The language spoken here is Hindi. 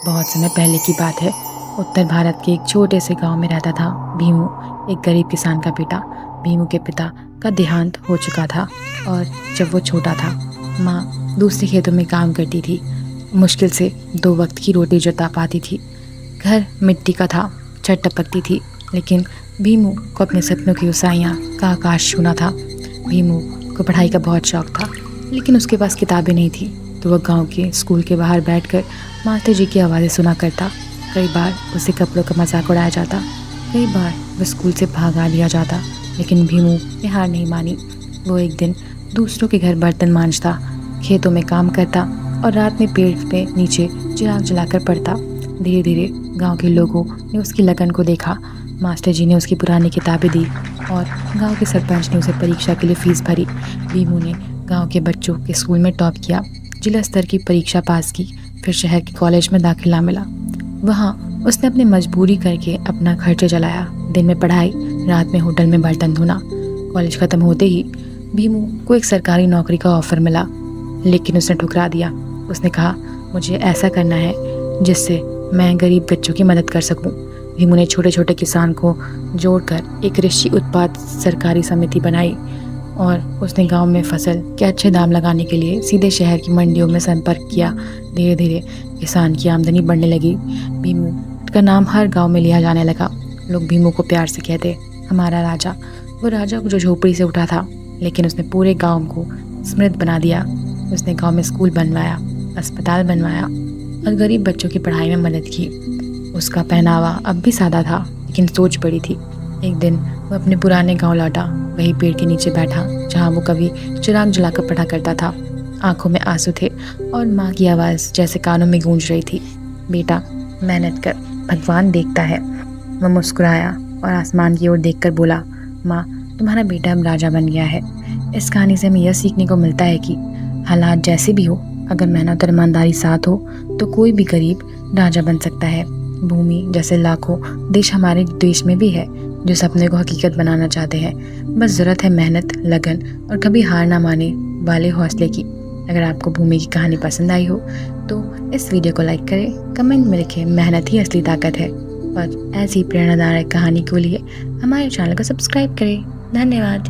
बहुत समय पहले की बात है। उत्तर भारत के एक छोटे से गांव में रहता था भीमू, एक गरीब किसान का बेटा। भीमू के पिता का देहांत हो चुका था और जब वो छोटा था, माँ दूसरे खेतों में काम करती थी। मुश्किल से 2 वक्त की रोटी जुटा पाती थी। घर मिट्टी का था, छत टपकती थी, लेकिन भीमू को अपने सपनों की ऊंचाइयाँ का आकाश छूना था। भीमू को पढ़ाई का बहुत शौक था, लेकिन उसके पास किताबें नहीं थी, तो वह गांव के स्कूल के बाहर बैठकर मास्टर जी की आवाज़ें सुना करता। कई बार उसे कपड़ों का मजाक उड़ाया जाता, कई बार वह स्कूल से भागा लिया जाता, लेकिन भीमू ने हार नहीं मानी। वो एक दिन दूसरों के घर बर्तन मांजता, खेतों में काम करता और रात में पेड़ पे नीचे चिराग जलाकर पढ़ता। धीरे धीरे गांव के लोगों ने उसकी लगन को देखा। मास्टर जी ने उसकी पुरानी किताबें दी और गांव के सरपंच ने उसे परीक्षा के लिए फीस भरी। भीमू ने गांव के बच्चों के स्कूल में टॉप किया, जिला स्तर की परीक्षा पास की, फिर शहर के कॉलेज में दाखिला मिला। वहाँ उसने अपनी मजबूरी करके अपना खर्च चलाया। दिन में पढ़ाई, रात में होटल में बर्तन धोना। कॉलेज ख़त्म होते ही भीमू को एक सरकारी नौकरी का ऑफ़र मिला, लेकिन उसने ठुकरा दिया। उसने कहा, मुझे ऐसा करना है जिससे मैं गरीब बच्चों की मदद कर सकूं। भीमू ने छोटे छोटे किसान को जोड़कर एक कृषि उत्पाद सरकारी समिति बनाई और उसने गांव में फसल के अच्छे दाम लगाने के लिए सीधे शहर की मंडियों में संपर्क किया। धीरे धीरे किसान की आमदनी बढ़ने लगी। भीमू का नाम हर गांव में लिया जाने लगा। लोग भीमू को प्यार से कहते, हमारा राजा। वो राजा जो झोपड़ी से उठा था, लेकिन उसने पूरे गांव को समृद्ध बना दिया। उसने गांव में स्कूल बनवाया, अस्पताल बनवाया और गरीब बच्चों की पढ़ाई में मदद की। उसका पहनावा अब भी सादा था, लेकिन सोच बड़ी थी। एक दिन वो अपने पुराने गांव लौटा, वही पेड़ के नीचे बैठा जहां वो कभी चिराग जलाकर पढ़ा करता था। आंखों में आंसू थे और माँ की आवाज़ जैसे कानों में गूंज रही थी, बेटा मेहनत कर, भगवान देखता है। वह मुस्कुराया और आसमान की ओर देखकर बोला, माँ तुम्हारा बेटा अब राजा बन गया है। इस कहानी से हमें यह सीखने को मिलता है कि हालात जैसे भी हो, अगर मेहनत और ईमानदारी साथ हो तो कोई भी गरीब राजा बन सकता है। भूमि जैसे लाखों देश हमारे देश में भी है जो सपने को हकीकत बनाना चाहते हैं। बस ज़रूरत है मेहनत, लगन और कभी हार ना माने वाले हौसले की। अगर आपको भूमि की कहानी पसंद आई हो तो इस वीडियो को लाइक करें, कमेंट में लिखें मेहनत ही असली ताकत है, और ऐसी प्रेरणादायक कहानी के लिए हमारे चैनल को सब्सक्राइब करें। धन्यवाद।